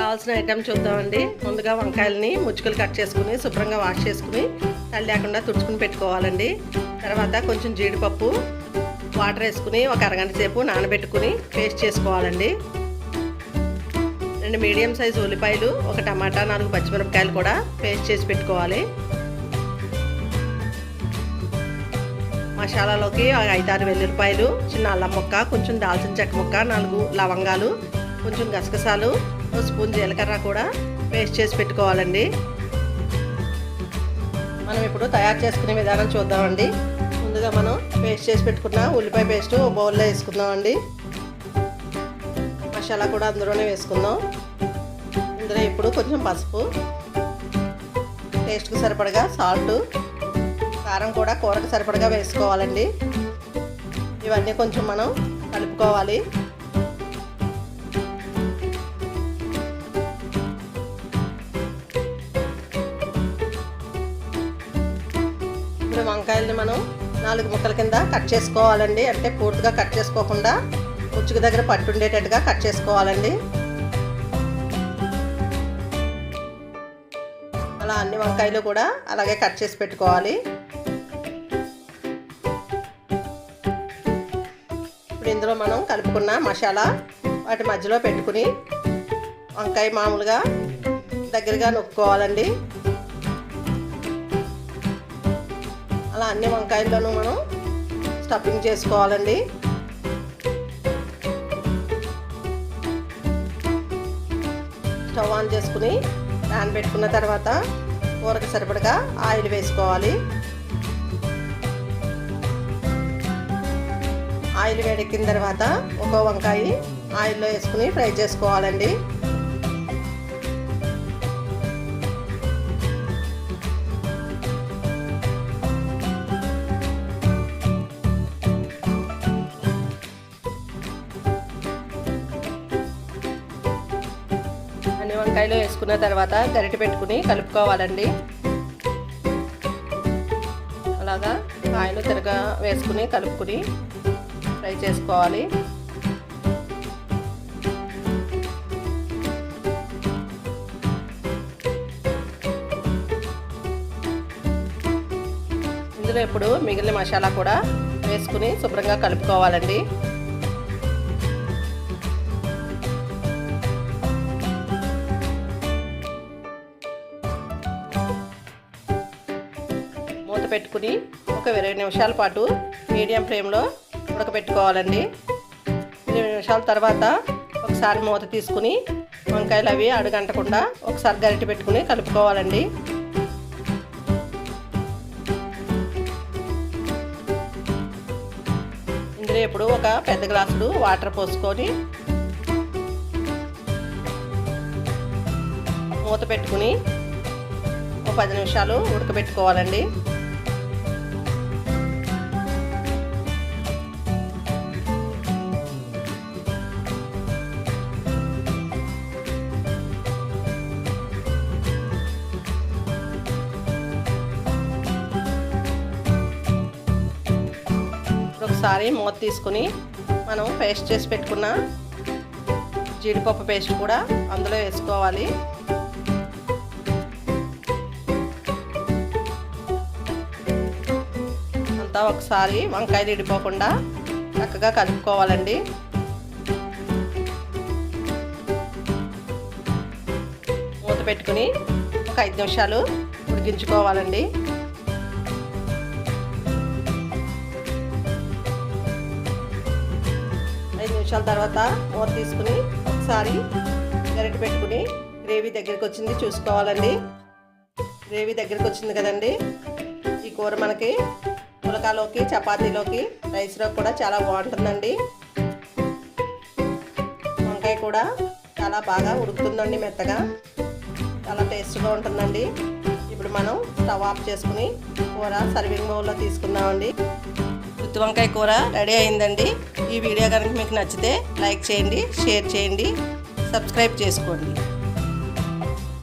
కావాల్సిన ఐటమ్ చూద్దామండి. ముందుగా వంకాయలని ముచ్చుకలు కట్ చేసుకుని శుభ్రంగా వాష్ చేసుకుని తడి లేకుండా తుడుచుకుని పెట్టుకోవాలండి. తర్వాత కొంచెం జీడిపప్పు వాటర్ వేసుకుని ఒక అరగంట సేపు నానబెట్టుకుని పేస్ట్ చేసుకోవాలండి. 2 మీడియం సైజు ఉల్లిపాయలు, ఒక టమాటా, 4 పచ్చిమిరపకాయలు కూడా పేస్ట్ చేసి పెట్టుకోవాలి. మసాలాలోకి 5-6 వెల్లుల్లిపాయలు, చిన్న అల్లం ముక్క, కొంచెం దాల్చిన చెక్క ముక్క, 4 లవంగాలు, కొంచెం గసగసాలు, 1 స్పూన్ జీలకర్ర కూడా పేస్ట్ చేసి పెట్టుకోవాలండి. మనం ఇప్పుడు తయారు చేసుకునే విధానం చూద్దామండి. ముందుగా మనం పేస్ట్ చేసి పెట్టుకున్న ఉల్లిపాయ పేస్ట్ బౌల్లో వేసుకుందామండి. మసాలా కూడా అందులోనే వేసుకుందాం. ఇందులో ఇప్పుడు కొంచెం పసుపు, టేస్ట్కి సరిపడగా సాల్ట్, కారం కూడా కూరకు సరిపడగా వేసుకోవాలండి. ఇవన్నీ కొంచెం మనం కలుపుకోవాలి. ఇప్పుడు వంకాయల్ని మనం 4 ముక్కల కింద కట్ చేసుకోవాలండి. అంటే పూర్తిగా కట్ చేసుకోకుండా ముచ్చుకు దగ్గర పట్టుండేటట్టుగా కట్ చేసుకోవాలండి. అలా అన్ని వంకాయలు కూడా అలాగే కట్ చేసి పెట్టుకోవాలి. ఇప్పుడు ఇందులో మనం కలుపుకున్న మసాలా వాటి మధ్యలో పెట్టుకుని వంకాయ మామూలుగా దగ్గరగా నొక్కుకోవాలండి. అలా అన్ని వంకాయల్లోనూ మనం స్టఫింగ్ చేసుకోవాలండి. స్టవ్ ఆన్ చేసుకుని ప్యాన్ పెట్టుకున్న తర్వాత కూరకు సరిపడగా ఆయిల్ వేసుకోవాలి. ఆయిల్ వేడెక్కిన తర్వాత ఒక్కో వంకాయ ఆయిల్లో వేసుకుని ఫ్రై చేసుకోవాలండి. అన్ని వంకాయలు వేసుకున్న తర్వాత గరిటె పెట్టుకుని కలుపుకోవాలండి. అలాగా ఆయిల్ తిరగా వేసుకుని కలుపుకుని ఫ్రై చేసుకోవాలి. ఇందులో ఇప్పుడు మిగిలిన మసాలా కూడా వేసుకుని శుభ్రంగా కలుపుకోవాలండి. మూత పెట్టుకుని ఒక 20 నిమిషాల పాటు మీడియం ఫ్లేమ్లో ఉడకబెట్టుకోవాలండి. 20 నిమిషాల తర్వాత ఒకసారి మూత తీసుకుని వంకాయలు అవి అడుగంటకుండా ఒకసారి గరిటె పెట్టుకుని కలుపుకోవాలండి. ఇందులో ఇప్పుడు ఒక పెద్ద గ్లాసుడు వాటర్ పోసుకొని మూత పెట్టుకుని ఒక 10 నిమిషాలు ఉడకబెట్టుకోవాలండి. ఒకసారి మూత తీసుకుని మనం పేస్ట్ చేసి పెట్టుకున్న జీడిపప్పు పేస్ట్ కూడా అందులో వేసుకోవాలి. అంతా ఒకసారి వంకాయలు ఇడిపోకుండా చక్కగా కలుపుకోవాలండి. మూత పెట్టుకుని ఒక 5 నిమిషాలు ఉడికించుకోవాలండి. 5 నిమిషాల తర్వాత మూత తీసుకుని ఒకసారి గరిటె పెట్టుకుని గ్రేవీ దగ్గరికి వచ్చింది చూసుకోవాలండి. గ్రేవీ దగ్గరికి వచ్చింది కదండి. ఈ కూర మనకి పులకాలోకి, చపాతీలోకి, రైస్లో కూడా చాలా బాగుంటుందండి. వంకాయ కూడా చాలా బాగా ఉడుకుతుందండి, మెత్తగా చాలా టేస్ట్గా ఉంటుందండి. ఇప్పుడు మనం స్టవ్ ఆఫ్ చేసుకుని కూర సర్వింగ్ బౌల్లో తీసుకుందామండి. గుత్తి వంకాయ కూర రెడీ అయిందండి. ఈ వీడియో కనుక మీకు నచ్చితే లైక్ చేయండి, షేర్ చేయండి, సబ్స్క్రైబ్ చేసుకోండి.